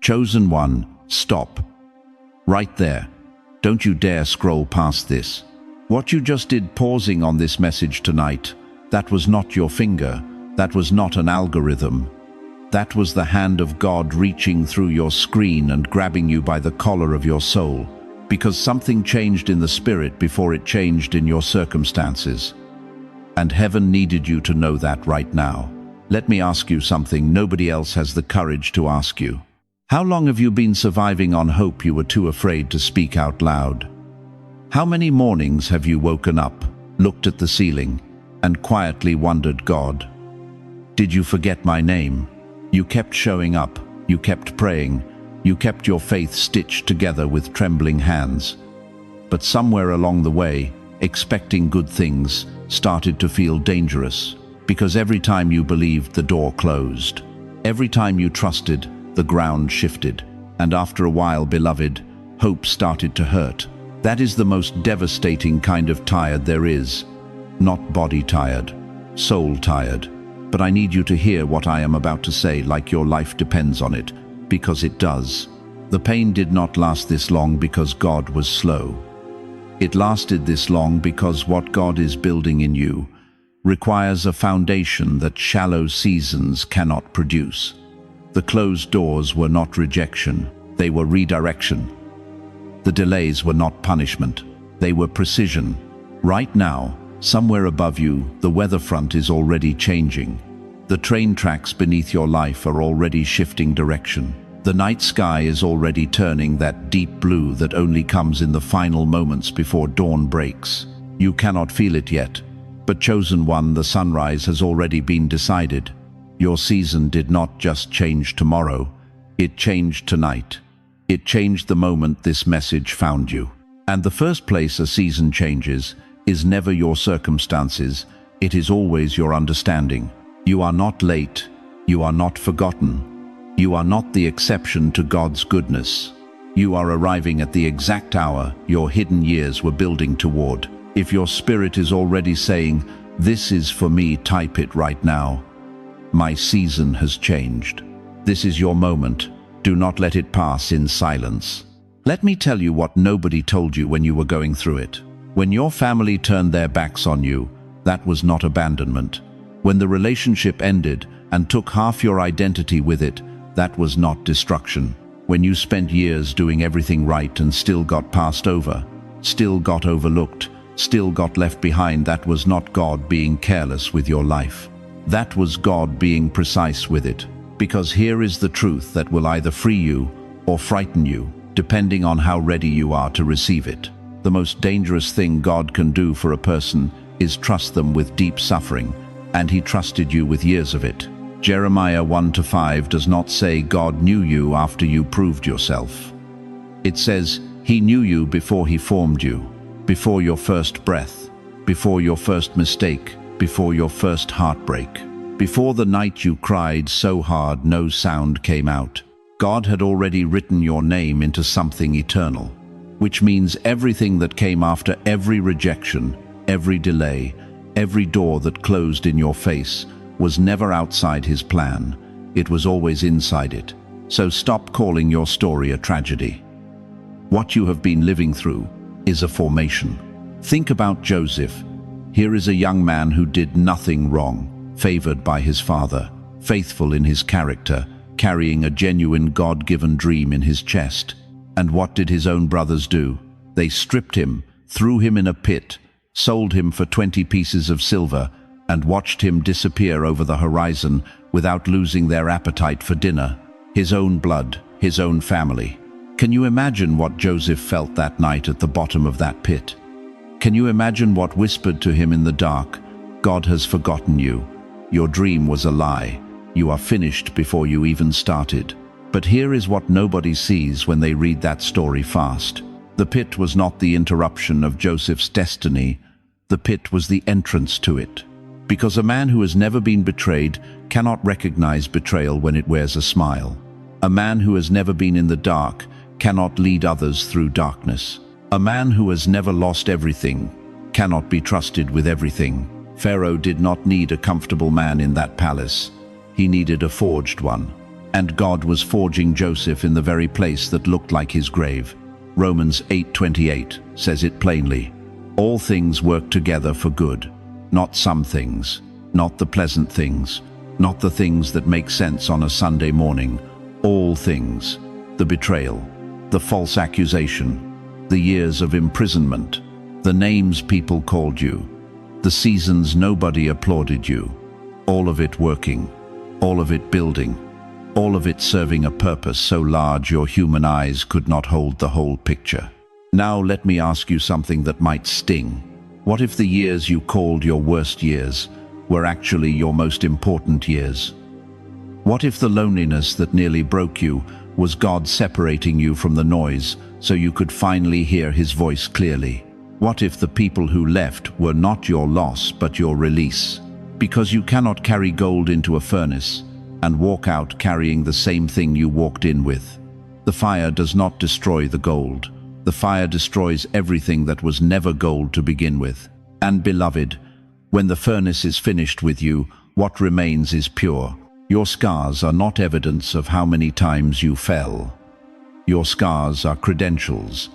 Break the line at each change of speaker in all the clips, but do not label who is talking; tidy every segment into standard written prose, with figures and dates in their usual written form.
Chosen one, stop. Right there. Don't you dare scroll past this. What you just did pausing on this message tonight, that was not your finger, that was not an algorithm. That was the hand of God reaching through your screen and grabbing you by the collar of your soul, because something changed in the spirit before it changed in your circumstances. And heaven needed you to know that right now. Let me ask you something nobody else has the courage to ask you. How long have you been surviving on hope you were too afraid to speak out loud? How many mornings have you woken up, looked at the ceiling, and quietly wondered, God, did you forget my name? You kept showing up, you kept praying, you kept your faith stitched together with trembling hands. But somewhere along the way, expecting good things started to feel dangerous, because every time you believed, the door closed. Every time you trusted, the ground shifted. And after a while, beloved, hope started to hurt. That is the most devastating kind of tired there is. Not body tired, soul tired. But I need you to hear what I am about to say like your life depends on it, because it does. The pain did not last this long because God was slow. It lasted this long because what God is building in you requires a foundation that shallow seasons cannot produce. The closed doors were not rejection, they were redirection. The delays were not punishment, they were precision. Right now, somewhere above you, the weather front is already changing. The train tracks beneath your life are already shifting direction. The night sky is already turning that deep blue that only comes in the final moments before dawn breaks. You cannot feel it yet, but chosen one, the sunrise has already been decided. Your season did not just change tomorrow, it changed tonight. It changed the moment this message found you. And the first place a season changes is never your circumstances, it is always your understanding. You are not late, you are not forgotten, you are not the exception to God's goodness. You are arriving at the exact hour your hidden years were building toward. If your spirit is already saying, "This is for me," type it right now. My season has changed. This is your moment. Do not let it pass in silence. Let me tell you what nobody told you when you were going through it. When your family turned their backs on you, that was not abandonment. When the relationship ended and took half your identity with it, that was not destruction. When you spent years doing everything right and still got passed over, still got overlooked, still got left behind, that was not God being careless with your life. That was God being precise with it. Because here is the truth that will either free you or frighten you, depending on how ready you are to receive it. The most dangerous thing God can do for a person is trust them with deep suffering, and He trusted you with years of it. Jeremiah 1-5 does not say God knew you after you proved yourself. It says He knew you before He formed you, before your first breath, before your first mistake, before your first heartbreak, before the night you cried so hard no sound came out. God had already written your name into something eternal, which means everything that came after every rejection, every delay, every door that closed in your face was never outside His plan. It was always inside it. So stop calling your story a tragedy. What you have been living through is a formation. Think about Joseph. Here is a young man who did nothing wrong, favored by his father, faithful in his character, carrying a genuine God-given dream in his chest. And what did his own brothers do? They stripped him, threw him in a pit, sold him for 20 pieces of silver, and watched him disappear over the horizon without losing their appetite for dinner. His own blood, his own family. Can you imagine what Joseph felt that night at the bottom of that pit? Can you imagine what whispered to him in the dark? God has forgotten you. Your dream was a lie. You are finished before you even started. But here is what nobody sees when they read that story fast. The pit was not the interruption of Joseph's destiny. The pit was the entrance to it. Because a man who has never been betrayed cannot recognize betrayal when it wears a smile. A man who has never been in the dark cannot lead others through darkness. A man who has never lost everything cannot be trusted with everything. Pharaoh did not need a comfortable man in that palace. He needed a forged one. And God was forging Joseph in the very place that looked like his grave. Romans 8:28 says it plainly. All things work together for good, not some things, not the pleasant things, not the things that make sense on a Sunday morning. All things, the betrayal, the false accusation, the years of imprisonment, the names people called you, the seasons nobody applauded you, all of it working, all of it building, all of it serving a purpose so large your human eyes could not hold the whole picture. Now let me ask you something that might sting. What if the years you called your worst years were actually your most important years? What if the loneliness that nearly broke you was God separating you from the noise so you could finally hear his voice clearly? What if the people who left were not your loss but your release? Because you cannot carry gold into a furnace and walk out carrying the same thing you walked in with. The fire does not destroy the gold. The fire destroys everything that was never gold to begin with. And beloved, when the furnace is finished with you, what remains is pure. Your scars are not evidence of how many times you fell. Your scars are credentials.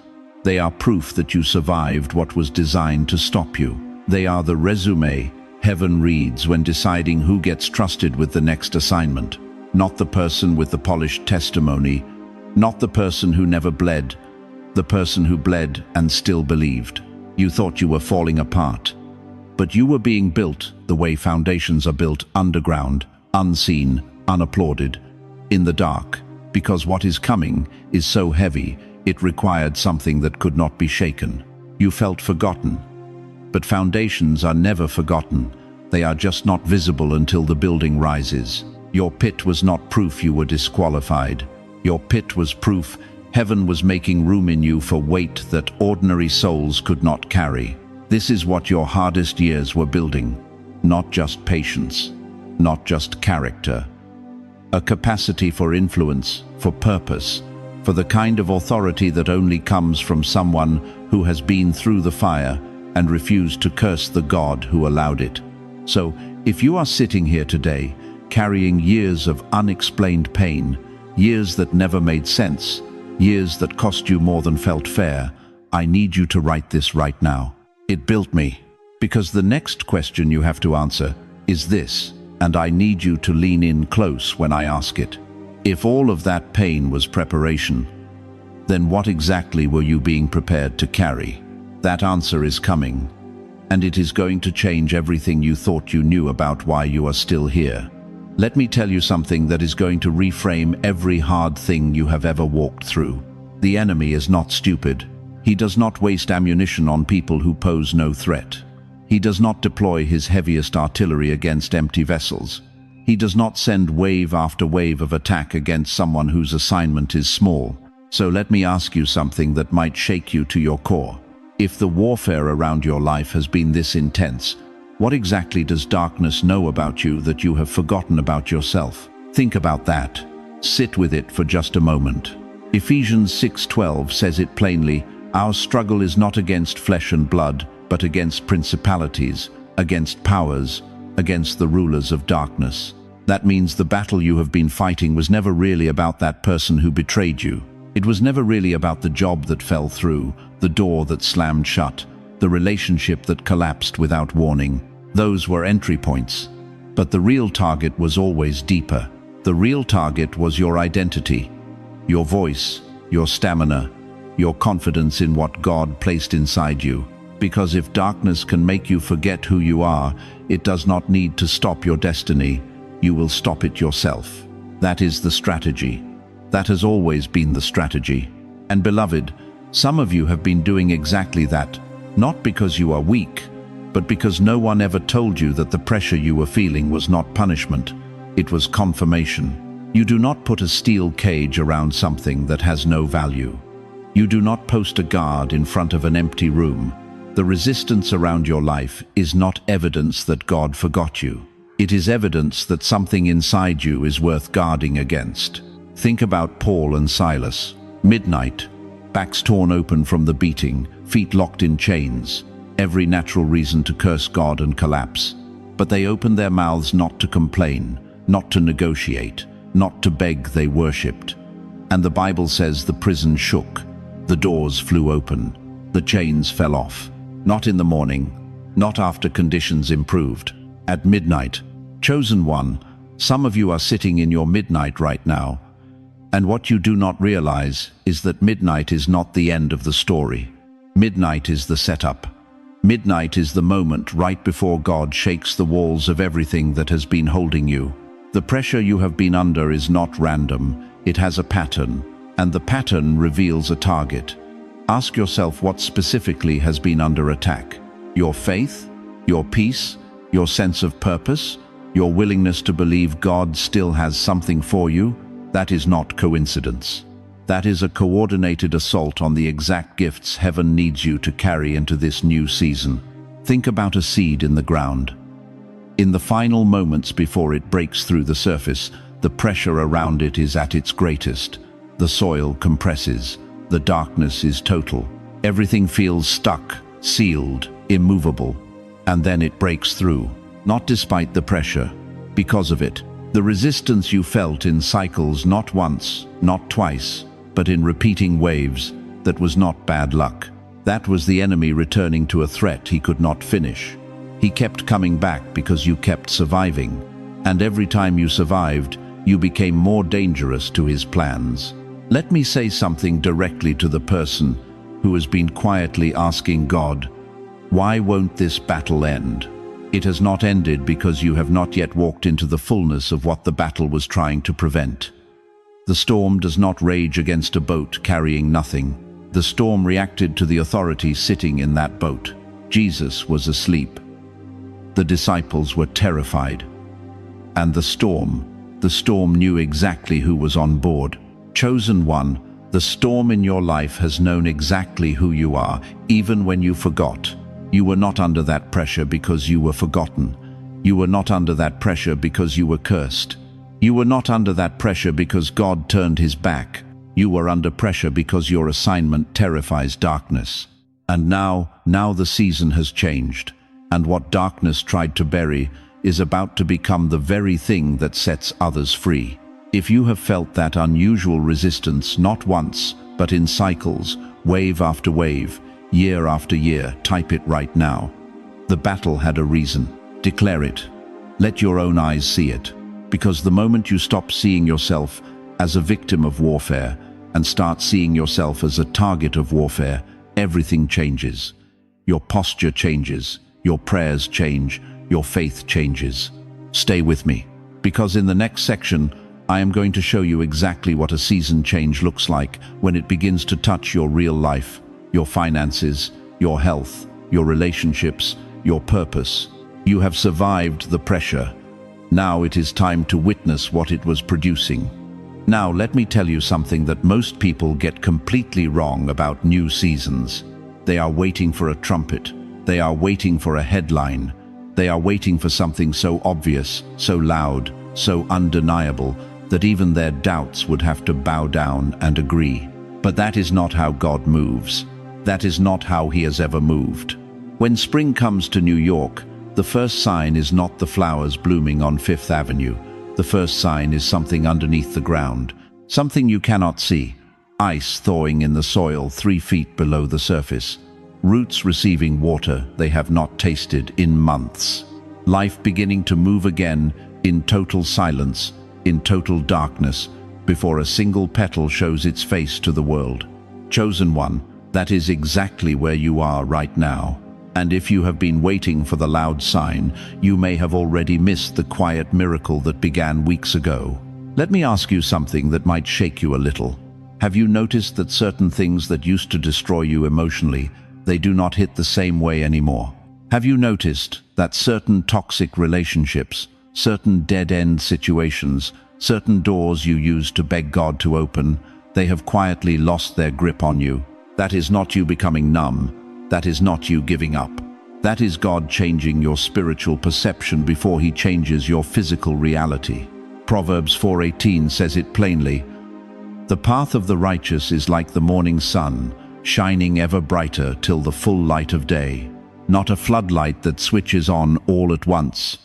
They are proof that you survived what was designed to stop you. They are the resume heaven reads when deciding who gets trusted with the next assignment. Not the person with the polished testimony, not the person who never bled, the person who bled and still believed. You thought you were falling apart, but you were being built the way foundations are built, underground, unseen, unapplauded, in the dark, because what is coming is so heavy, it required something that could not be shaken. You felt forgotten. But foundations are never forgotten. They are just not visible until the building rises. Your pit was not proof you were disqualified. Your pit was proof heaven was making room in you for weight that ordinary souls could not carry. This is what your hardest years were building. Not just patience, not just character. A capacity for influence, for purpose, for the kind of authority that only comes from someone who has been through the fire and refused to curse the God who allowed it. So, if you are sitting here today, carrying years of unexplained pain, years that never made sense, years that cost you more than felt fair, I need you to write this right now. It built me. Because the next question you have to answer is this, and I need you to lean in close when I ask it. If all of that pain was preparation, then what exactly were you being prepared to carry? That answer is coming, and it is going to change everything you thought you knew about why you are still here. Let me tell you something that is going to reframe every hard thing you have ever walked through. The enemy is not stupid. He does not waste ammunition on people who pose no threat. He does not deploy his heaviest artillery against empty vessels. He does not send wave after wave of attack against someone whose assignment is small. So let me ask you something that might shake you to your core. If the warfare around your life has been this intense, what exactly does darkness know about you that you have forgotten about yourself? Think about that. Sit with it for just a moment. Ephesians 6:12 says it plainly, our struggle is not against flesh and blood, but against principalities, against powers, against the rulers of darkness. That means the battle you have been fighting was never really about that person who betrayed you. It was never really about the job that fell through, the door that slammed shut, the relationship that collapsed without warning. Those were entry points. But the real target was always deeper. The real target was your identity, your voice, your stamina, your confidence in what God placed inside you. Because if darkness can make you forget who you are, it does not need to stop your destiny. You will stop it yourself. That is the strategy. That has always been the strategy. And beloved, some of you have been doing exactly that, not because you are weak, but because no one ever told you that the pressure you were feeling was not punishment. It was confirmation. You do not put a steel cage around something that has no value. You do not post a guard in front of an empty room. The resistance around your life is not evidence that God forgot you. It is evidence that something inside you is worth guarding against. Think about Paul and Silas. Midnight, backs torn open from the beating, feet locked in chains, every natural reason to curse God and collapse. But they opened their mouths not to complain, not to negotiate, not to beg they worshipped. And the Bible says the prison shook, the doors flew open, the chains fell off. Not in the morning, not after conditions improved. At midnight. Chosen one, some of you are sitting in your midnight right now. And what you do not realize is that midnight is not the end of the story. Midnight is the setup. Midnight is the moment right before God shakes the walls of everything that has been holding you. The pressure you have been under is not random, it has a pattern, and the pattern reveals a target. Ask yourself what specifically has been under attack. Your faith, your peace, your sense of purpose, your willingness to believe God still has something for you. That is not coincidence. That is a coordinated assault on the exact gifts heaven needs you to carry into this new season. Think about a seed in the ground. In the final moments before it breaks through the surface, the pressure around it is at its greatest. The soil compresses. The darkness is total. Everything feels stuck, sealed, immovable. And then it breaks through. Not despite the pressure, because of it. The resistance you felt in cycles, not once, not twice, but in repeating waves, that was not bad luck. That was the enemy returning to a threat he could not finish. He kept coming back because you kept surviving, and every time you survived, you became more dangerous to his plans. Let me say something directly to the person who has been quietly asking God, why won't this battle end? It has not ended because you have not yet walked into the fullness of what the battle was trying to prevent. The storm does not rage against a boat carrying nothing. The storm reacted to the authority sitting in that boat. Jesus was asleep. The disciples were terrified. And the storm knew exactly who was on board. Chosen one, the storm in your life has known exactly who you are, even when you forgot. You were not under that pressure because you were forgotten. You were not under that pressure because you were cursed. You were not under that pressure because God turned his back. You were under pressure because your assignment terrifies darkness. And now the season has changed. And what darkness tried to bury is about to become the very thing that sets others free. If you have felt that unusual resistance not once, but in cycles, wave after wave, year after year, type it right now. The battle had a reason. Declare it. Let your own eyes see it. Because the moment you stop seeing yourself as a victim of warfare and start seeing yourself as a target of warfare, everything changes. Your posture changes, your prayers change, your faith changes. Stay with me, because in the next section, I am going to show you exactly what a season change looks like when it begins to touch your real life, your finances, your health, your relationships, your purpose. You have survived the pressure. Now it is time to witness what it was producing. Now let me tell you something that most people get completely wrong about new seasons. They are waiting for a trumpet. They are waiting for a headline. They are waiting for something so obvious, so loud, so undeniable, that even their doubts would have to bow down and agree. But that is not how God moves. That is not how he has ever moved. When spring comes to New York, the first sign is not the flowers blooming on Fifth Avenue. The first sign is something underneath the ground, something you cannot see. Ice thawing in the soil 3 feet below the surface. Roots receiving water they have not tasted in months. Life beginning to move again in total silence, in total darkness, before a single petal shows its face to the world. Chosen one, that is exactly where you are right now. And if you have been waiting for the loud sign, you may have already missed the quiet miracle that began weeks ago. Let me ask you something that might shake you a little. Have you noticed that certain things that used to destroy you emotionally, they do not hit the same way anymore? Have you noticed that certain toxic relationships, certain dead-end situations, certain doors you used to beg God to open, they have quietly lost their grip on you? That is not you becoming numb. That is not you giving up. That is God changing your spiritual perception before he changes your physical reality. Proverbs 4:18 says it plainly. The path of the righteous is like the morning sun, shining ever brighter till the full light of day. Not a floodlight that switches on all at once.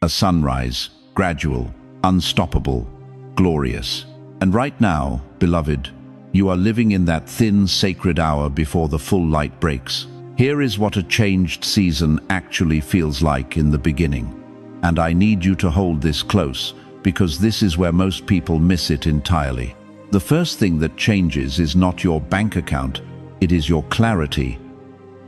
A sunrise, gradual, unstoppable. glorious. And right now, beloved, you are living in that thin, sacred hour before the full light breaks. Here is what a changed season actually feels like in the beginning. And I need you to hold this close, because this is where most people miss it entirely. The first thing that changes is not your bank account, it is your clarity.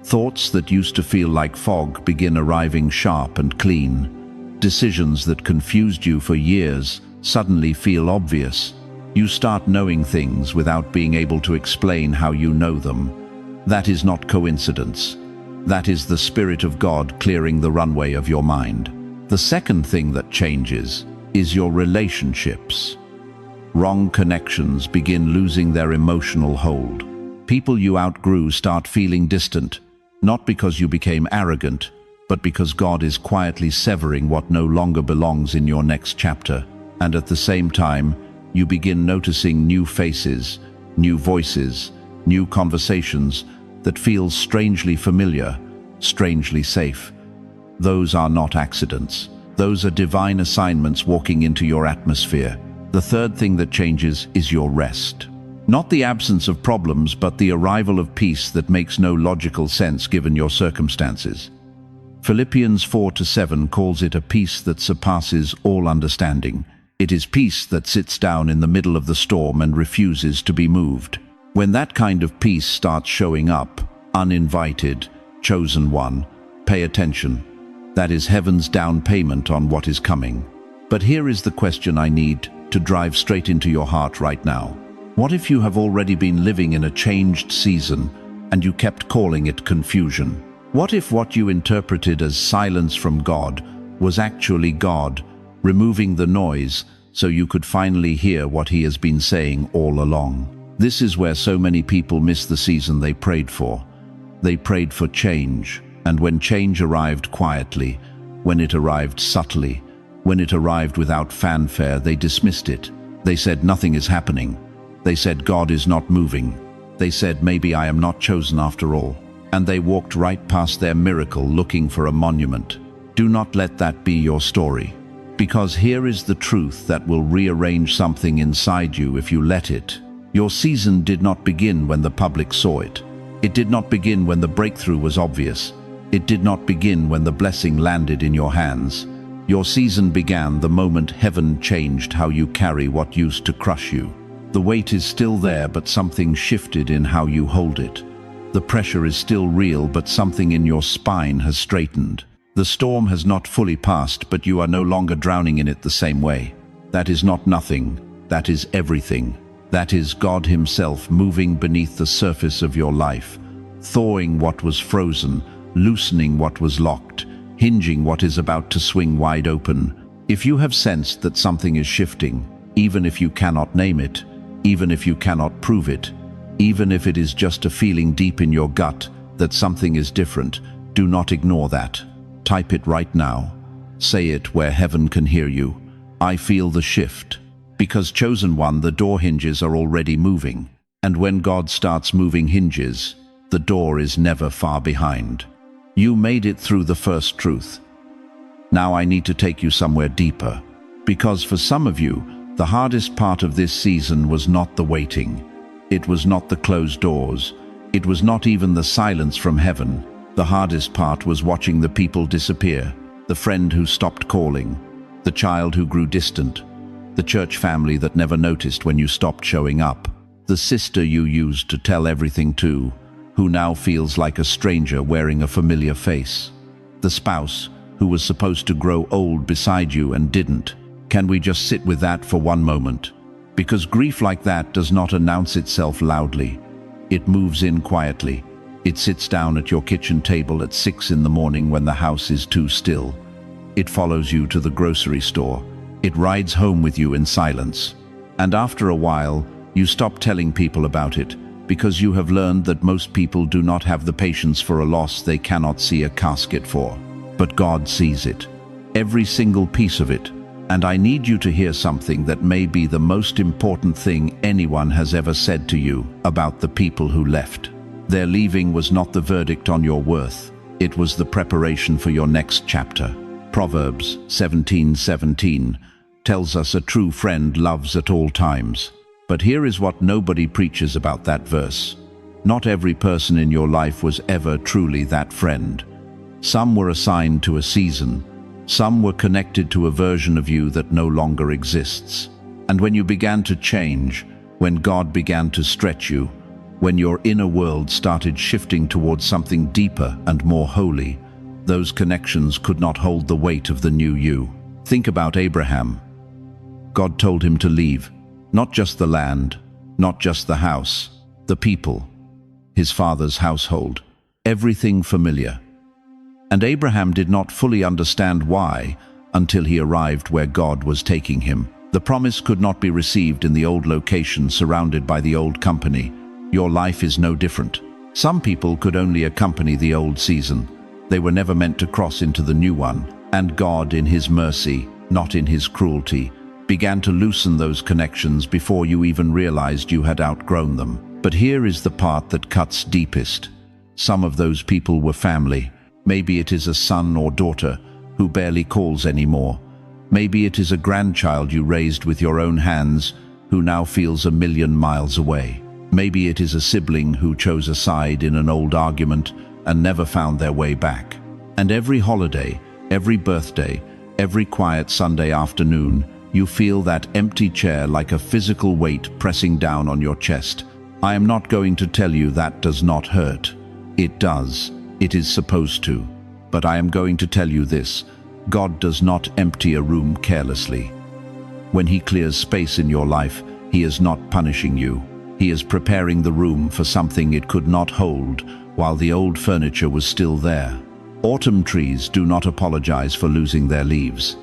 Thoughts that used to feel like fog begin arriving sharp and clean. Decisions that confused you for years suddenly feel obvious. You start knowing things without being able to explain how you know them. That is not coincidence. That is the Spirit of God clearing the runway of your mind. The second thing that changes is your relationships. Wrong connections begin losing their emotional hold. People you outgrew start feeling distant, not because you became arrogant, but because God is quietly severing what no longer belongs in your next chapter. And at the same time, you begin noticing new faces, new voices, new conversations that feel strangely familiar, strangely safe. Those are not accidents. Those are divine assignments walking into your atmosphere. The third thing that changes is your rest. Not the absence of problems, but the arrival of peace that makes no logical sense given your circumstances. Philippians 4:7 calls it a peace that surpasses all understanding. It is peace that sits down in the middle of the storm and refuses to be moved. When that kind of peace starts showing up, uninvited, chosen one, pay attention. That is heaven's down payment on what is coming. But here is the question I need to drive straight into your heart right now. What if you have already been living in a changed season and you kept calling it confusion? What if what you interpreted as silence from God was actually God removing the noise so you could finally hear what He has been saying all along? This is where so many people miss the season they prayed for. They prayed for change, and when change arrived quietly, when it arrived subtly, when it arrived without fanfare, they dismissed it. They said nothing is happening. They said God is not moving. They said maybe I am not chosen after all. And they walked right past their miracle looking for a monument. Do not let that be your story. Because here is the truth that will rearrange something inside you if you let it. Your season did not begin when the public saw it. It did not begin when the breakthrough was obvious. It did not begin when the blessing landed in your hands. Your season began the moment heaven changed how you carry what used to crush you. The weight is still there, but something shifted in how you hold it. The pressure is still real, but something in your spine has straightened. The storm has not fully passed, but you are no longer drowning in it the same way. That is not nothing. That is everything. That is God Himself moving beneath the surface of your life, thawing what was frozen, loosening what was locked, hinging what is about to swing wide open. If you have sensed that something is shifting, even if you cannot name it, even if you cannot prove it, even if it is just a feeling deep in your gut that something is different, do not ignore that. Type it right now. Say it where heaven can hear you. I feel the shift. Because chosen one, the door hinges are already moving. And when God starts moving hinges, the door is never far behind. You made it through the first truth. Now I need to take you somewhere deeper. Because for some of you, the hardest part of this season was not the waiting. It was not the closed doors. It was not even the silence from heaven. The hardest part was watching the people disappear. The friend who stopped calling. The child who grew distant. The church family that never noticed when you stopped showing up. The sister you used to tell everything to, who now feels like a stranger wearing a familiar face. The spouse who was supposed to grow old beside you and didn't. Can we just sit with that for one moment? Because grief like that does not announce itself loudly. It moves in quietly. It sits down at your kitchen table at 6 in the morning when the house is too still. It follows you to the grocery store. It rides home with you in silence. And after a while, you stop telling people about it, because you have learned that most people do not have the patience for a loss they cannot see a casket for. But God sees it. Every single piece of it. And I need you to hear something that may be the most important thing anyone has ever said to you about the people who left. Their leaving was not the verdict on your worth. It was the preparation for your next chapter. Proverbs 17:17. tells us a true friend loves at all times. But here is what nobody preaches about that verse. Not every person in your life was ever truly that friend. Some were assigned to a season. Some were connected to a version of you that no longer exists. And when you began to change, when God began to stretch you, when your inner world started shifting towards something deeper and more holy, those connections could not hold the weight of the new you. Think about Abraham. God told him to leave, not just the land, not just the house, the people, his father's household, everything familiar. And Abraham did not fully understand why until he arrived where God was taking him. The promise could not be received in the old location surrounded by the old company. Your life is no different. Some people could only accompany the old season. They were never meant to cross into the new one. And God, in his mercy, not in his cruelty, began to loosen those connections before you even realized you had outgrown them. But here is the part that cuts deepest. Some of those people were family. Maybe it is a son or daughter who barely calls anymore. Maybe it is a grandchild you raised with your own hands who now feels 1,000,000 miles away. Maybe it is a sibling who chose a side in an old argument and never found their way back. And every holiday, every birthday, every quiet Sunday afternoon, you feel that empty chair like a physical weight pressing down on your chest. I am not going to tell you that does not hurt. It does. It is supposed to. But I am going to tell you this. God does not empty a room carelessly. When he clears space in your life, he is not punishing you. He is preparing the room for something it could not hold while the old furniture was still there. Autumn trees do not apologize for losing their leaves.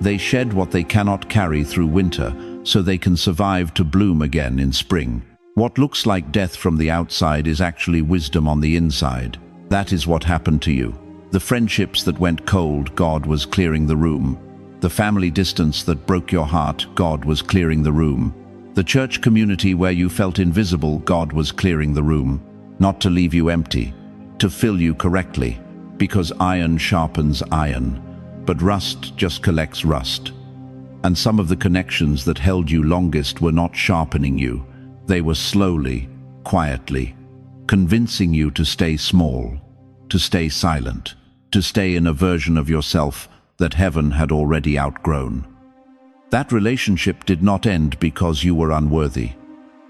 They shed what they cannot carry through winter so they can survive to bloom again in spring. What looks like death from the outside is actually wisdom on the inside. That is what happened to you. The friendships that went cold, God was clearing the room. The family distance that broke your heart, God was clearing the room. The church community where you felt invisible, God was clearing the room. Not to leave you empty, to fill you correctly. Because iron sharpens iron, but rust just collects rust. And some of the connections that held you longest were not sharpening you. They were slowly, quietly, convincing you to stay small, to stay silent, to stay in a version of yourself that heaven had already outgrown. That relationship did not end because you were unworthy.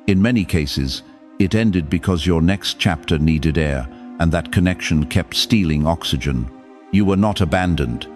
In many cases, it ended because your next chapter needed air, and that connection kept stealing oxygen. You were not abandoned.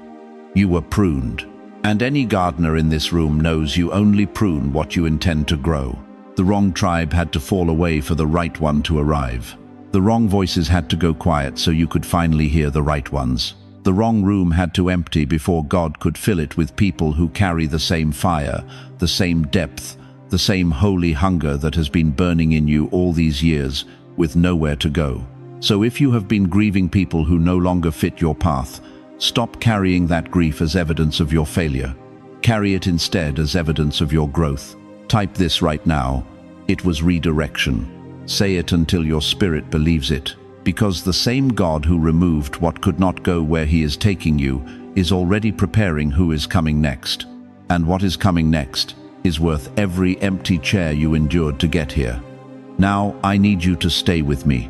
You were pruned. And any gardener in this room knows you only prune what you intend to grow. The wrong tribe had to fall away for the right one to arrive. The wrong voices had to go quiet so you could finally hear the right ones. The wrong room had to empty before God could fill it with people who carry the same fire, the same depth, the same holy hunger that has been burning in you all these years with nowhere to go. So if you have been grieving people who no longer fit your path, stop carrying that grief as evidence of your failure. Carry it instead as evidence of your growth. Type this right now. It was redirection. Say it until your spirit believes it. Because the same God who removed what could not go where he is taking you is already preparing who is coming next. And what is coming next is worth every empty chair you endured to get here. Now I need you to stay with me.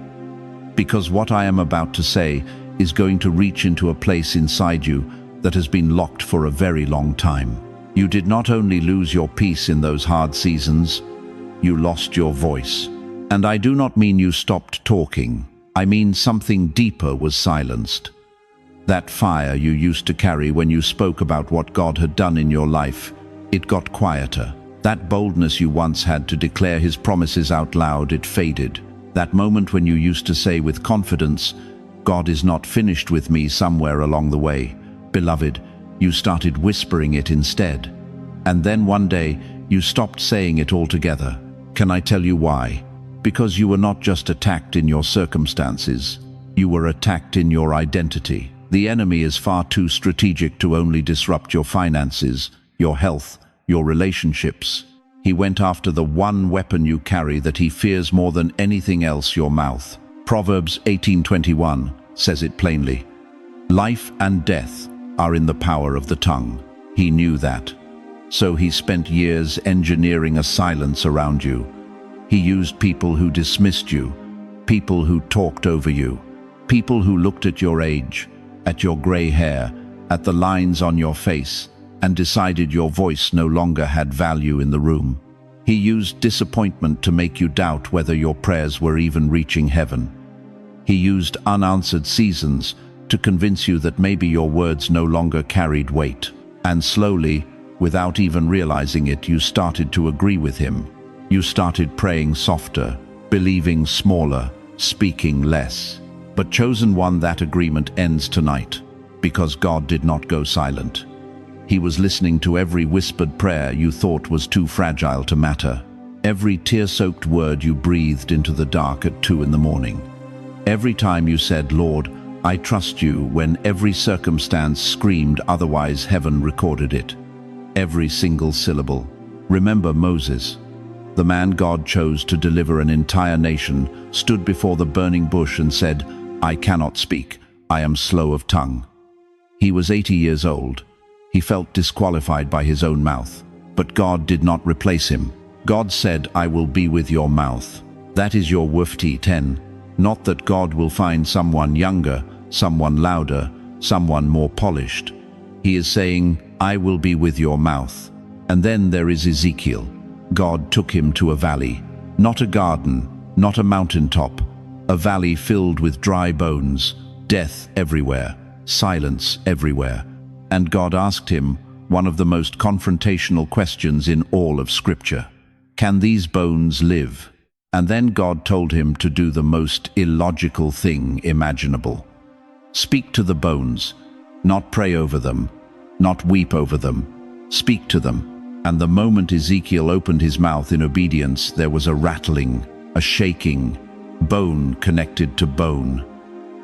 Because what I am about to say is going to reach into a place inside you that has been locked for a very long time. You did not only lose your peace in those hard seasons, you lost your voice. And I do not mean you stopped talking. I mean something deeper was silenced. That fire you used to carry when you spoke about what God had done in your life, it got quieter. That boldness you once had to declare his promises out loud, it faded. That moment when you used to say with confidence, God is not finished with me, somewhere along the way. Beloved, you started whispering it instead. And then one day, you stopped saying it altogether. Can I tell you why? Because you were not just attacked in your circumstances, you were attacked in your identity. The enemy is far too strategic to only disrupt your finances, your health, your relationships. He went after the one weapon you carry that he fears more than anything else, your mouth. Proverbs 18:21 says it plainly. Life and death are in the power of the tongue. He knew that. So he spent years engineering a silence around you. He used people who dismissed you, people who talked over you, people who looked at your age, at your gray hair, at the lines on your face, and decided your voice no longer had value in the room. He used disappointment to make you doubt whether your prayers were even reaching heaven. He used unanswered seasons to convince you that maybe your words no longer carried weight. And slowly, without even realizing it, you started to agree with him. You started praying softer, believing smaller, speaking less. But chosen one, that agreement ends tonight, because God did not go silent. He was listening to every whispered prayer you thought was too fragile to matter, every tear-soaked word you breathed into the dark at 2 in the morning. Every time you said, "Lord, I trust you," when every circumstance screamed otherwise, heaven recorded it. Every single syllable. Remember Moses, the man God chose to deliver an entire nation, stood before the burning bush and said, "I cannot speak, I am slow of tongue." He was 80 years old. He felt disqualified by his own mouth. But God did not replace him. God said, "I will be with your mouth." That is your WFT 10. Not that God will find someone younger, someone louder, someone more polished. He is saying, "I will be with your mouth." And then there is Ezekiel. God took him to a valley, not a garden, not a mountaintop, a valley filled with dry bones, death everywhere, silence everywhere. And God asked him one of the most confrontational questions in all of Scripture. Can these bones live? And then God told him to do the most illogical thing imaginable. Speak to the bones, not pray over them, not weep over them. Speak to them. And the moment Ezekiel opened his mouth in obedience, there was a rattling, a shaking, bone connected to bone.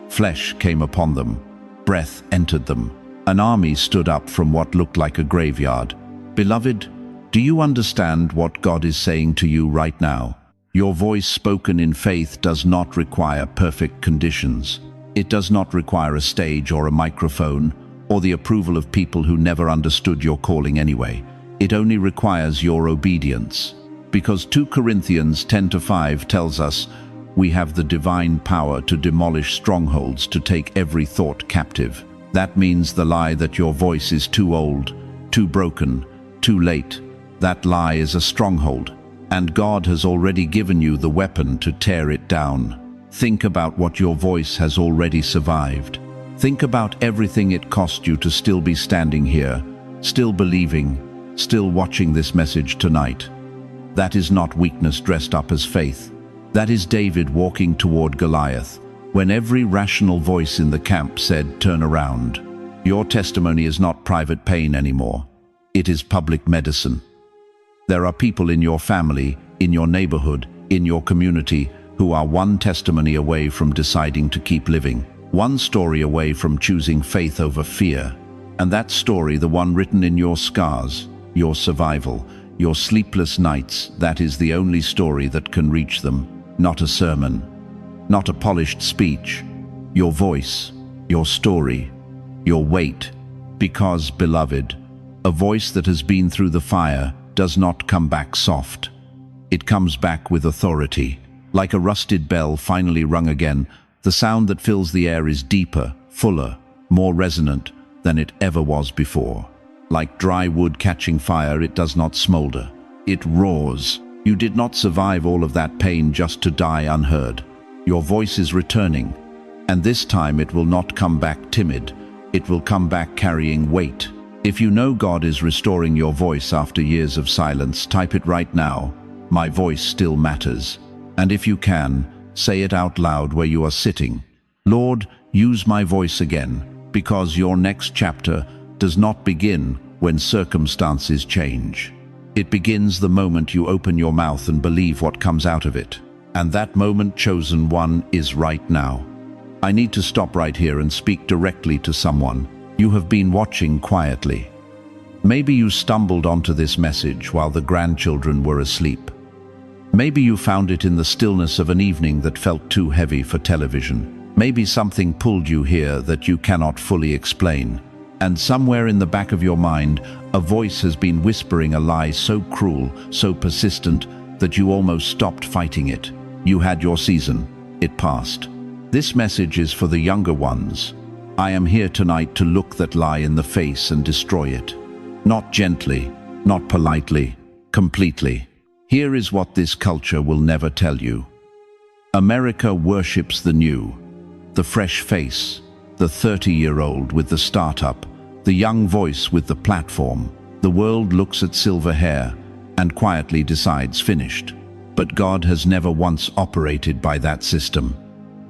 Flesh came upon them, breath entered them. An army stood up from what looked like a graveyard. Beloved, do you understand what God is saying to you right now? Your voice spoken in faith does not require perfect conditions. It does not require a stage or a microphone or the approval of people who never understood your calling anyway. It only requires your obedience. Because 2 Corinthians 10-5 tells us, we have the divine power to demolish strongholds, to take every thought captive. That means the lie that your voice is too old, too broken, too late. That lie is a stronghold, and God has already given you the weapon to tear it down. Think about what your voice has already survived. Think about everything it cost you to still be standing here, still believing, still watching this message tonight. That is not weakness dressed up as faith. That is David walking toward Goliath, when every rational voice in the camp said, "Turn around." Your testimony is not private pain anymore. It is public medicine. There are people in your family, in your neighborhood, in your community, who are one testimony away from deciding to keep living, one story away from choosing faith over fear. And that story, the one written in your scars, your survival, your sleepless nights, that is the only story that can reach them. Not a sermon, not a polished speech. Your voice, your story, your weight. Because, beloved, a voice that has been through the fire does not come back soft. It comes back with authority. Like a rusted bell finally rung again, the sound that fills the air is deeper, fuller, more resonant than it ever was before. Like dry wood catching fire, it does not smolder. It roars. You did not survive all of that pain just to die unheard. Your voice is returning, and this time it will not come back timid. It will come back carrying weight. If you know God is restoring your voice after years of silence, type it right now. My voice still matters. And if you can, say it out loud where you are sitting. Lord, use my voice again, because your next chapter does not begin when circumstances change. It begins the moment you open your mouth and believe what comes out of it. And that moment, chosen one, is right now. I need to stop right here and speak directly to someone. You have been watching quietly. Maybe you stumbled onto this message while the grandchildren were asleep. Maybe you found it in the stillness of an evening that felt too heavy for television. Maybe something pulled you here that you cannot fully explain. And somewhere in the back of your mind, a voice has been whispering a lie so cruel, so persistent, that you almost stopped fighting it. You had your season. It passed. This message is for the younger ones. I am here tonight to look that lie in the face and destroy it. Not gently, not politely, completely. Here is what this culture will never tell you. America worships the new, the fresh face, the 30-year-old with the startup, the young voice with the platform. The world looks at silver hair and quietly decides finished. But God has never once operated by that system.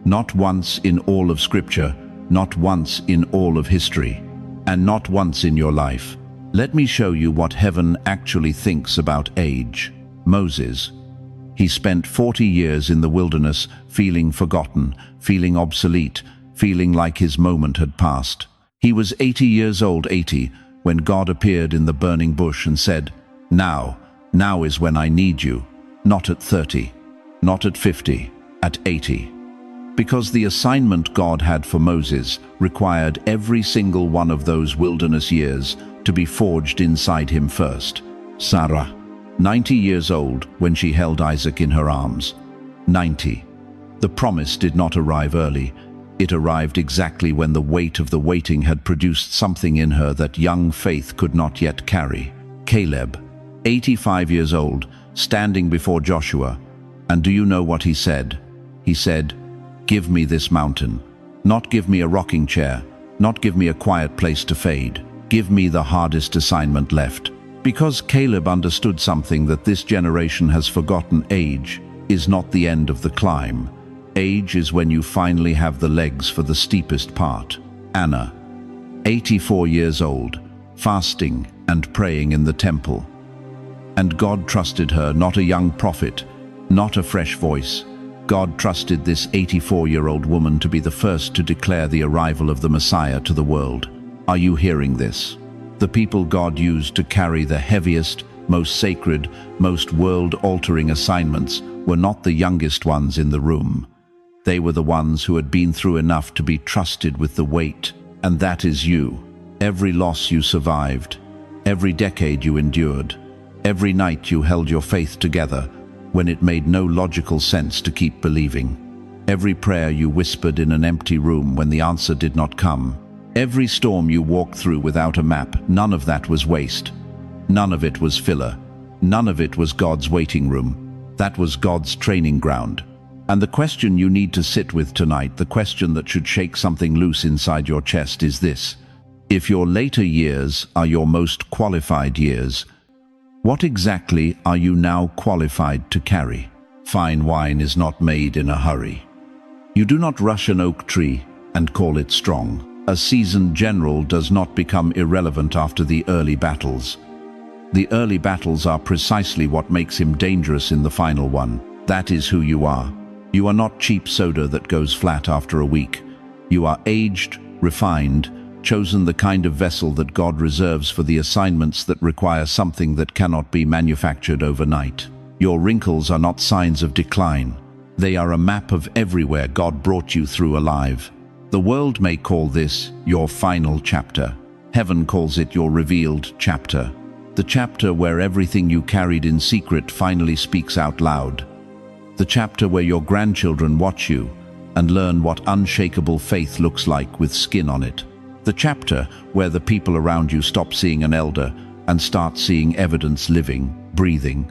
Not once in all of Scripture, not once in all of history, and not once in your life. Let me show you what heaven actually thinks about age. Moses. He spent 40 years in the wilderness feeling forgotten, feeling obsolete, feeling like his moment had passed. He was 80 years old, 80, when God appeared in the burning bush and said, now is when I need you. Not at 30, not at 50, at 80. Because the assignment God had for Moses required every single one of those wilderness years to be forged inside him first. Sarah, 90 years old when she held Isaac in her arms. 90. The promise did not arrive early. It arrived exactly when the weight of the waiting had produced something in her that young faith could not yet carry. Caleb, 85 years old, standing before Joshua. And do you know what he said? He said, give me this mountain. Not give me a rocking chair. Not give me a quiet place to fade. Give me the hardest assignment left. Because Caleb understood something that this generation has forgotten. Age is not the end of the climb. Age is when you finally have the legs for the steepest part. Anna, 84 years old, fasting and praying in the temple. And God trusted her, not a young prophet, not a fresh voice. God trusted this 84-year-old woman to be the first to declare the arrival of the Messiah to the world. Are you hearing this? The people God used to carry the heaviest, most sacred, most world-altering assignments were not the youngest ones in the room. They were the ones who had been through enough to be trusted with the weight, and that is you. Every loss you survived, every decade you endured, every night you held your faith together when it made no logical sense to keep believing. Every prayer you whispered in an empty room when the answer did not come. Every storm you walked through without a map, none of that was waste. None of it was filler. None of it was God's waiting room. That was God's training ground. And the question you need to sit with tonight, the question that should shake something loose inside your chest, is this. If your later years are your most qualified years, what exactly are you now qualified to carry? Fine wine is not made in a hurry. You do not rush an oak tree and call it strong. A seasoned general does not become irrelevant after the early battles. The early battles are precisely what makes him dangerous in the final one. That is who you are. You are not cheap soda that goes flat after a week. You are aged, refined, chosen, the kind of vessel that God reserves for the assignments that require something that cannot be manufactured overnight. Your wrinkles are not signs of decline. They are a map of everywhere God brought you through alive. The world may call this your final chapter. Heaven calls it your revealed chapter. The chapter where everything you carried in secret finally speaks out loud. The chapter where your grandchildren watch you and learn what unshakable faith looks like with skin on it. The chapter where the people around you stop seeing an elder and start seeing evidence, living, breathing.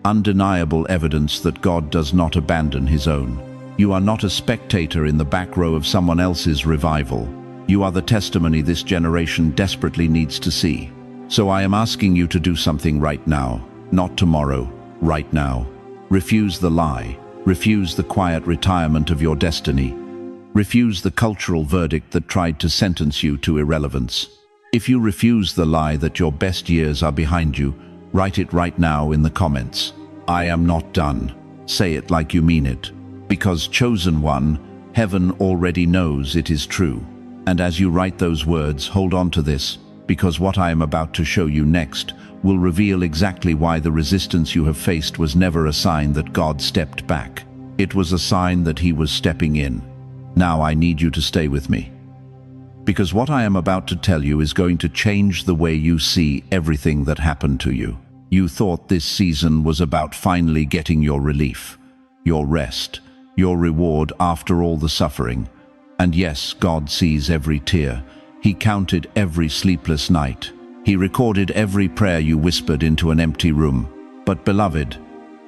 Undeniable evidence that God does not abandon his own. You are not a spectator in the back row of someone else's revival. You are the testimony this generation desperately needs to see. So I am asking you to do something right now, not tomorrow, right now. Refuse the lie. Refuse the quiet retirement of your destiny. Refuse the cultural verdict that tried to sentence you to irrelevance. If you refuse the lie that your best years are behind you, write it right now in the comments. I am not done. Say it like you mean it. Because, chosen one, heaven already knows it is true. And as you write those words, hold on to this, because what I am about to show you next will reveal exactly why the resistance you have faced was never a sign that God stepped back. It was a sign that he was stepping in. Now I need you to stay with me. because what I am about to tell you is going to change the way you see everything that happened to you. You thought this season was about finally getting your relief, your rest, your reward after all the suffering. And yes, God sees every tear. He counted every sleepless night. He recorded every prayer you whispered into an empty room. But beloved,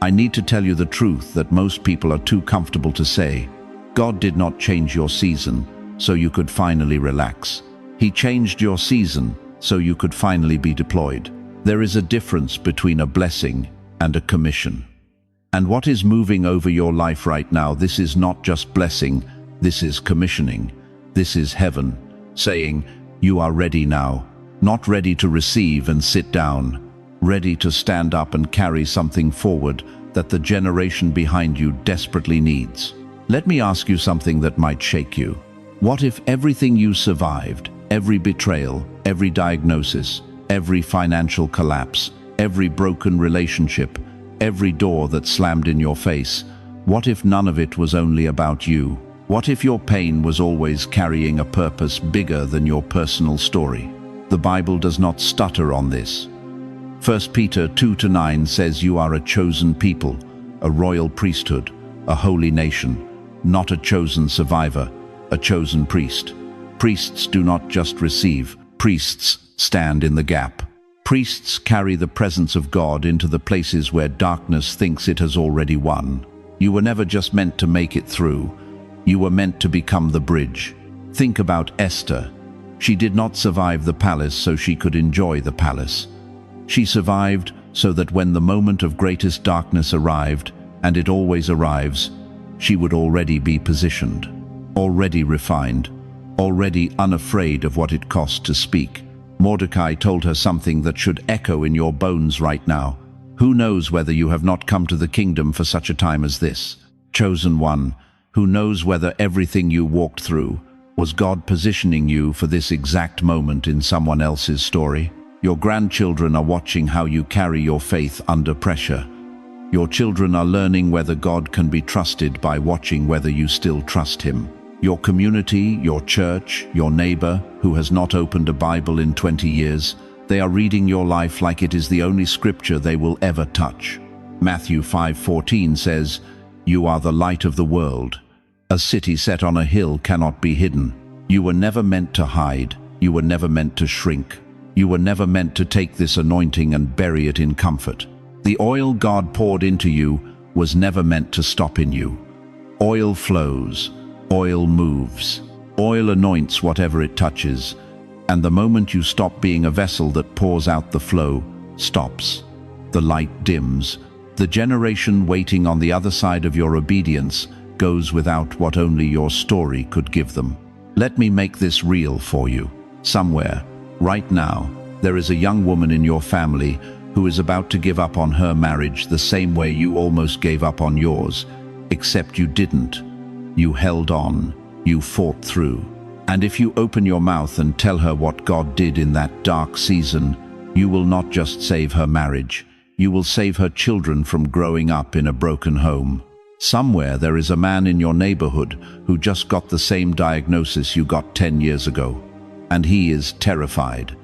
I need to tell you the truth that most people are too comfortable to say. God did not change your season so you could finally relax. He changed your season so you could finally be deployed. There is a difference between a blessing and a commission. And what is moving over your life right now, this is not just blessing, this is commissioning. This is heaven saying, you are ready now, not ready to receive and sit down, ready to stand up and carry something forward that the generation behind you desperately needs. Let me ask you something that might shake you. What if everything you survived, every betrayal, every diagnosis, every financial collapse, every broken relationship, every door that slammed in your face, what if none of it was only about you? What if your pain was always carrying a purpose bigger than your personal story? The Bible does not stutter on this. 1 Peter 2-9 says you are a chosen people, a royal priesthood, a holy nation, not a chosen survivor, a chosen priest. Priests do not just receive, priests stand in the gap. Priests carry the presence of God into the places where darkness thinks it has already won. You were never just meant to make it through. You were meant to become the bridge. Think about Esther. She did not survive the palace so she could enjoy the palace. She survived so that when the moment of greatest darkness arrived, and it always arrives, she would already be positioned, already refined, already unafraid of what it cost to speak. Mordecai told her something that should echo in your bones right now. Who knows whether you have not come to the kingdom for such a time as this? Chosen one, who knows whether everything you walked through was God positioning you for this exact moment in someone else's story? Your grandchildren are watching how you carry your faith under pressure. Your children are learning whether God can be trusted by watching whether you still trust Him. Your community, your church, your neighbor who has not opened a Bible in 20 years, they are reading your life like it is the only scripture they will ever touch. Matthew 5:14 says, "You are the light of the world. A city set on a hill cannot be hidden." You were never meant to hide. You were never meant to shrink. You were never meant to take this anointing and bury it in comfort. The oil God poured into you was never meant to stop in you. Oil flows. Oil moves. Oil anoints whatever it touches. And the moment you stop being a vessel that pours out, the flow stops. The light dims. The generation waiting on the other side of your obedience goes without what only your story could give them. Let me make this real for you. Somewhere, right now, there is a young woman in your family who is about to give up on her marriage the same way you almost gave up on yours, except you didn't. You held on. You fought through. And if you open your mouth and tell her what God did in that dark season, you will not just save her marriage, you will save her children from growing up in a broken home. Somewhere there is a man in your neighborhood who just got the same diagnosis you got 10 years ago, and he is terrified.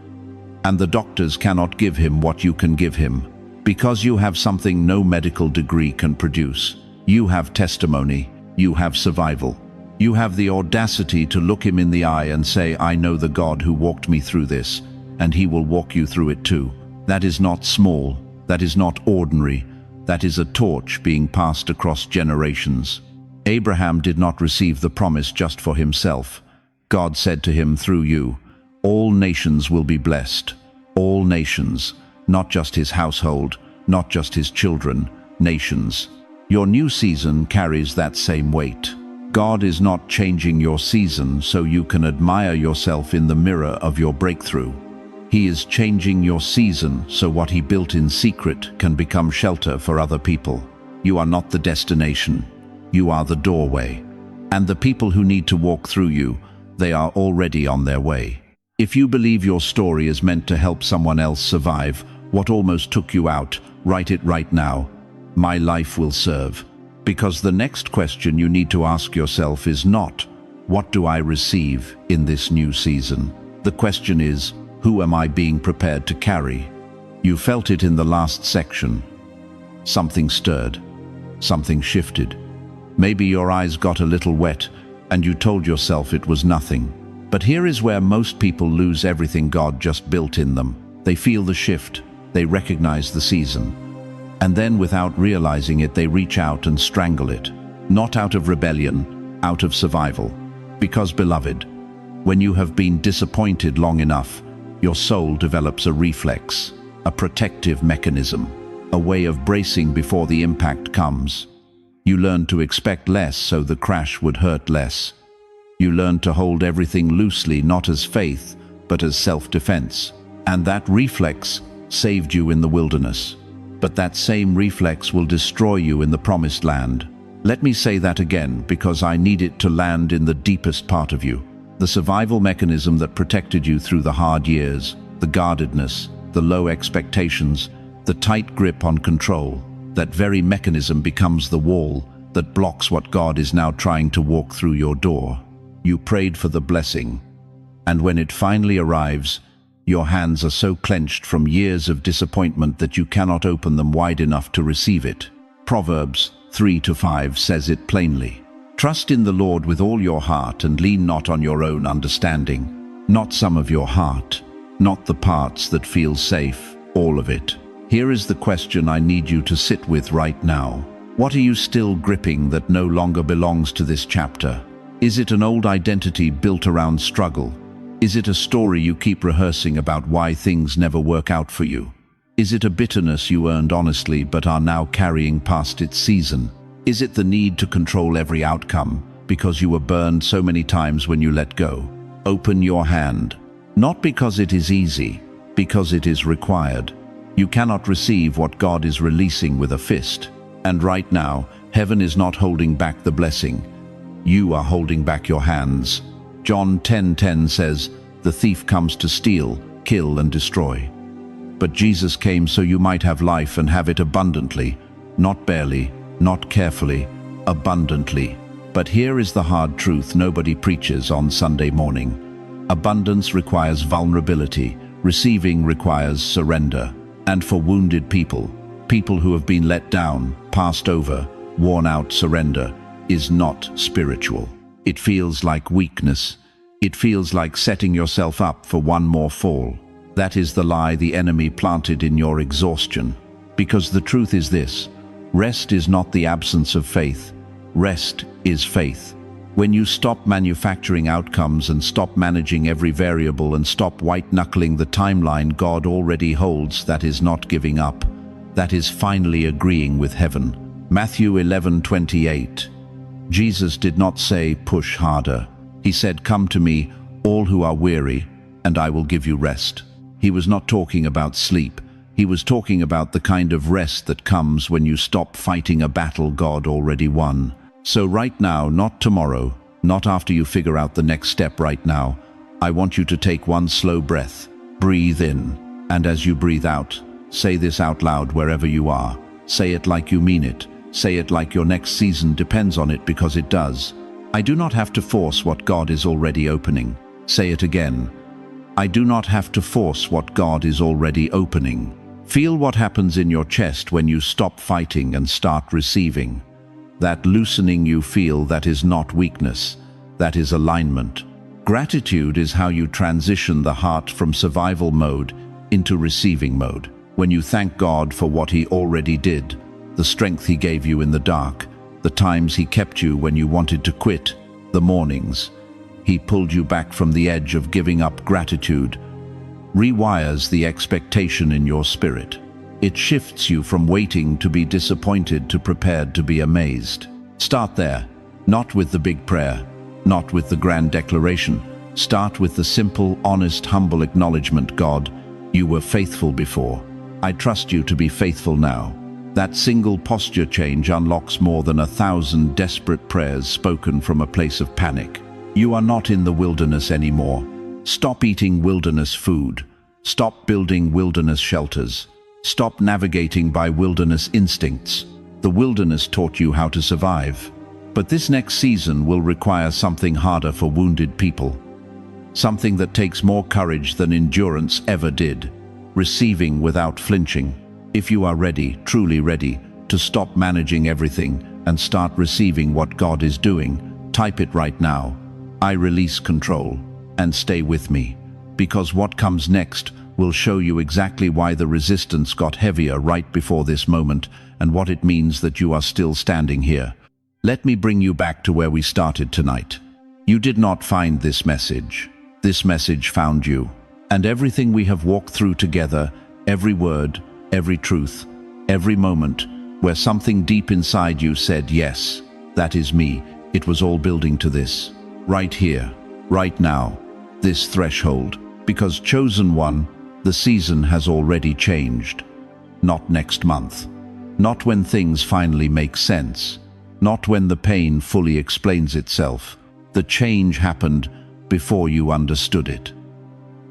And the doctors cannot give him what you can give him, because you have something no medical degree can produce. You have testimony, you have survival. You have the audacity to look him in the eye and say, "I know the God who walked me through this, and he will walk you through it too." That is not small, that is not ordinary. That is a torch being passed across generations. Abraham did not receive the promise just for himself. God said to him through you, "All nations will be blessed." All nations, not just his household, not just his children, nations. Your new season carries that same weight. God is not changing your season so you can admire yourself in the mirror of your breakthrough. He is changing your season so what he built in secret can become shelter for other people. You are not the destination. You are the doorway. And the people who need to walk through you, they are already on their way. If you believe your story is meant to help someone else survive what almost took you out, write it right now. My life will serve. Because the next question you need to ask yourself is not, What do I receive in this new season? The question is, who am I being prepared to carry? You felt it in the last section. Something stirred. Something shifted. Maybe your eyes got a little wet and you told yourself it was nothing. But here is where most people lose everything God just built in them. They feel the shift. They recognize the season. And then, without realizing it, they reach out and strangle it. Not out of rebellion, out of survival. Because, beloved, when you have been disappointed long enough, your soul develops a reflex, a protective mechanism, a way of bracing before the impact comes. You learn to expect less so the crash would hurt less. You learn to hold everything loosely, not as faith, but as self-defense. And that reflex saved you in the wilderness. But that same reflex will destroy you in the promised land. Let me say that again, because I need it to land in the deepest part of you. The survival mechanism that protected you through the hard years, the guardedness, the low expectations, the tight grip on control, that very mechanism becomes the wall that blocks what God is now trying to walk through your door. You prayed for the blessing, and when it finally arrives, your hands are so clenched from years of disappointment that you cannot open them wide enough to receive it. Proverbs 3:5 says it plainly. Trust in the Lord with all your heart and lean not on your own understanding. Not some of your heart, not the parts that feel safe, all of it. Here is the question I need you to sit with right now. What are you still gripping that no longer belongs to this chapter? Is it an old identity built around struggle? Is it a story you keep rehearsing about why things never work out for you? Is it a bitterness you earned honestly but are now carrying past its season? Is it the need to control every outcome because you were burned so many times when you let go? Open your hand. Not because it is easy, because it is required. You cannot receive what God is releasing with a fist. And right now, heaven is not holding back the blessing. You are holding back your hands. John 10:10 says, "The thief comes to steal, kill, and destroy." But Jesus came so you might have life and have it abundantly, not barely, not carefully, abundantly. But here is the hard truth nobody preaches on Sunday morning. Abundance requires vulnerability. Receiving requires surrender. And for wounded people, people who have been let down, passed over, worn out, surrender is not spiritual. It feels like weakness. It feels like setting yourself up for one more fall. That is the lie the enemy planted in your exhaustion. Because the truth is this: rest is not the absence of faith. Rest is faith. When you stop manufacturing outcomes and stop managing every variable and stop white-knuckling the timeline God already holds, that is not giving up. That is finally agreeing with heaven. Matthew 11:28. Jesus did not say, "Push harder." He said, "Come to me, all who are weary, and I will give you rest." He was not talking about sleep. He was talking about the kind of rest that comes when you stop fighting a battle God already won. So right now, not tomorrow, not after you figure out the next step, right now, I want you to take one slow breath. Breathe in, and as you breathe out, say this out loud wherever you are. Say it like you mean it. Say it like your next season depends on it, because it does. I do not have to force what God is already opening. Say it again. I do not have to force what God is already opening. Feel what happens in your chest when you stop fighting and start receiving. That loosening you feel, that is not weakness, that is alignment. Gratitude is how you transition the heart from survival mode into receiving mode. When you thank God for what He already did, the strength He gave you in the dark, the times He kept you when you wanted to quit, the mornings He pulled you back from the edge of giving up, gratitude rewires the expectation in your spirit. It shifts you from waiting to be disappointed to prepared to be amazed. Start there, not with the big prayer, not with the grand declaration. Start with the simple, honest, humble acknowledgement. God, you were faithful before. I trust you to be faithful now. That single posture change unlocks more than 1,000 desperate prayers spoken from a place of panic. You are not in the wilderness anymore. Stop eating wilderness food. Stop building wilderness shelters. Stop navigating by wilderness instincts. The wilderness taught you how to survive. But this next season will require something harder for wounded people. Something that takes more courage than endurance ever did. Receiving without flinching. If you are ready, truly ready, to stop managing everything and start receiving what God is doing, type it right now. I release control. And stay with me. Because what comes next will show you exactly why the resistance got heavier right before this moment and what it means that you are still standing here. Let me bring you back to where we started tonight. You did not find this message. This message found you. And everything we have walked through together, every word, every truth, every moment, where something deep inside you said, yes, that is me, it was all building to this. Right here, right now, this threshold. Because chosen one, the season has already changed. Not next month. Not when things finally make sense. Not when the pain fully explains itself. The change happened before you understood it.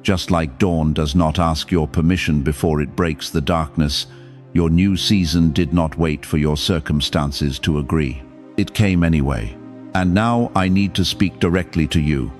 Just like dawn does not ask your permission before it breaks the darkness, your new season did not wait for your circumstances to agree. It came anyway. And now I need to speak directly to you,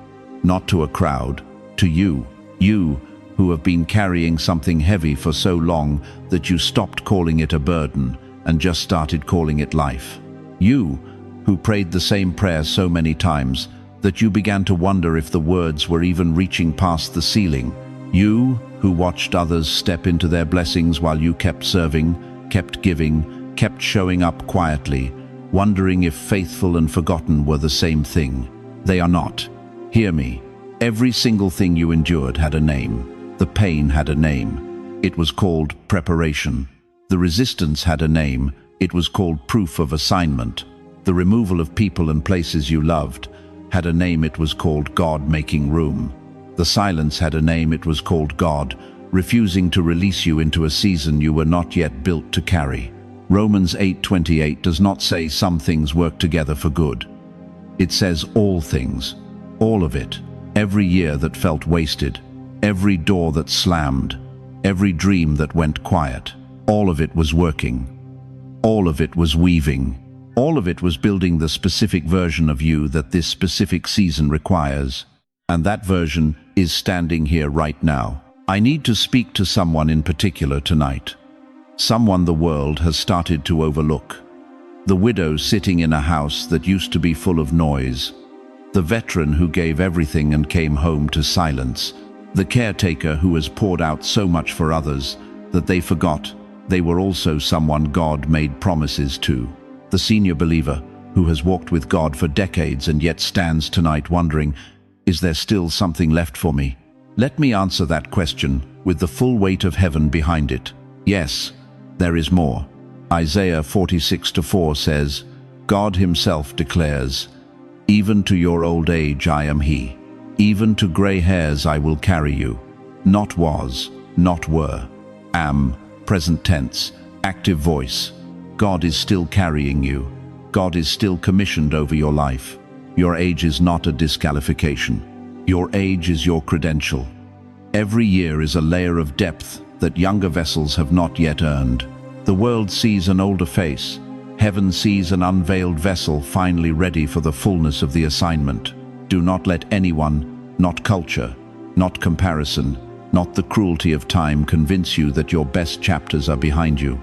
not to a crowd, to you. You who have been carrying something heavy for so long that you stopped calling it a burden and just started calling it life. You who prayed the same prayer so many times that you began to wonder if the words were even reaching past the ceiling. You who watched others step into their blessings while you kept serving, kept giving, kept showing up quietly, wondering if faithful and forgotten were the same thing. They are not. Hear me. Every single thing you endured had a name. The pain had a name. It was called preparation. The resistance had a name. It was called proof of assignment. The removal of people and places you loved had a name. It was called God making room. The silence had a name. It was called God refusing to release you into a season you were not yet built to carry. Romans 8:28 does not say some things work together for good. It says all things, all of it. Every year that felt wasted, every door that slammed, every dream that went quiet, all of it was working. All of it was weaving. All of it was building the specific version of you that this specific season requires. And that version is standing here right now. I need to speak to someone in particular tonight. Someone the world has started to overlook. The widow sitting in a house that used to be full of noise. The veteran who gave everything and came home to silence. The caretaker who has poured out so much for others that they forgot they were also someone God made promises to. The senior believer who has walked with God for decades and yet stands tonight wondering, is there still something left for me? Let me answer that question with the full weight of heaven behind it. Yes, there is more. Isaiah 46:4 says, God himself declares, even to your old age I am he. Even to gray hairs I will carry you. Not was, not were. Am, present tense, active voice. God is still carrying you. God is still commissioned over your life. Your age is not a disqualification. Your age is your credential. Every year is a layer of depth that younger vessels have not yet earned. The world sees an older face. Heaven sees an unveiled vessel finally ready for the fullness of the assignment. Do not let anyone, not culture, not comparison, not the cruelty of time convince you that your best chapters are behind you.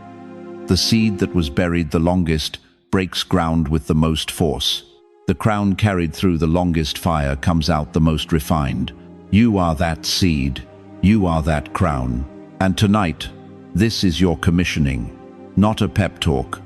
The seed that was buried the longest breaks ground with the most force. The crown carried through the longest fire comes out the most refined. You are that seed. You are that crown. And tonight, this is your commissioning. Not a pep talk,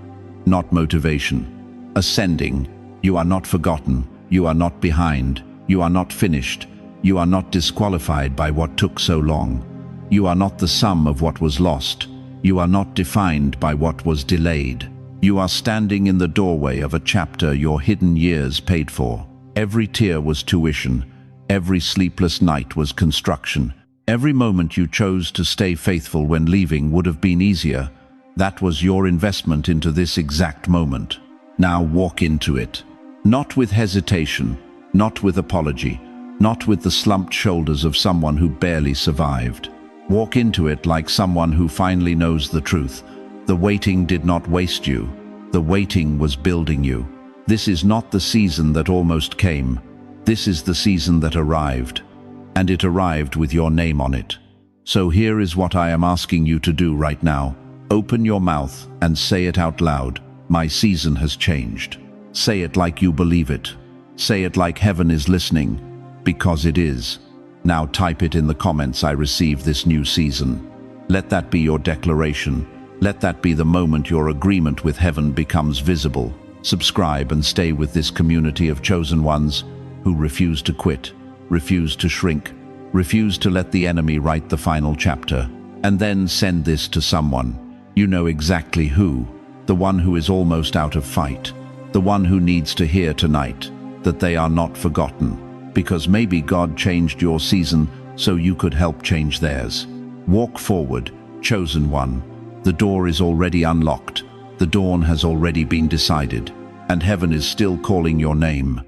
not motivation. Ascending. You are not forgotten. You are not behind. You are not finished. You are not disqualified by what took so long. You are not the sum of what was lost. You are not defined by what was delayed. You are standing in the doorway of a chapter your hidden years paid for. Every tear was tuition. Every sleepless night was construction. Every moment you chose to stay faithful when leaving would have been easier. That was your investment into this exact moment. Now walk into it. Not with hesitation, not with apology, not with the slumped shoulders of someone who barely survived. Walk into it like someone who finally knows the truth. The waiting did not waste you. The waiting was building you. This is not the season that almost came. This is the season that arrived. And it arrived with your name on it. So here is what I am asking you to do right now. Open your mouth and say it out loud. My season has changed. Say it like you believe it. Say it like heaven is listening, because it is. Now type it in the comments, I receive this new season. Let that be your declaration. Let that be the moment your agreement with heaven becomes visible. Subscribe and stay with this community of chosen ones who refuse to quit, refuse to shrink, refuse to let the enemy write the final chapter. And then send this to someone. You know exactly who. The one who is almost out of fight. The one who needs to hear tonight that they are not forgotten, because maybe God changed your season so you could help change theirs. Walk forward, chosen one. The door is already unlocked. The dawn has already been decided, and heaven is still calling your name.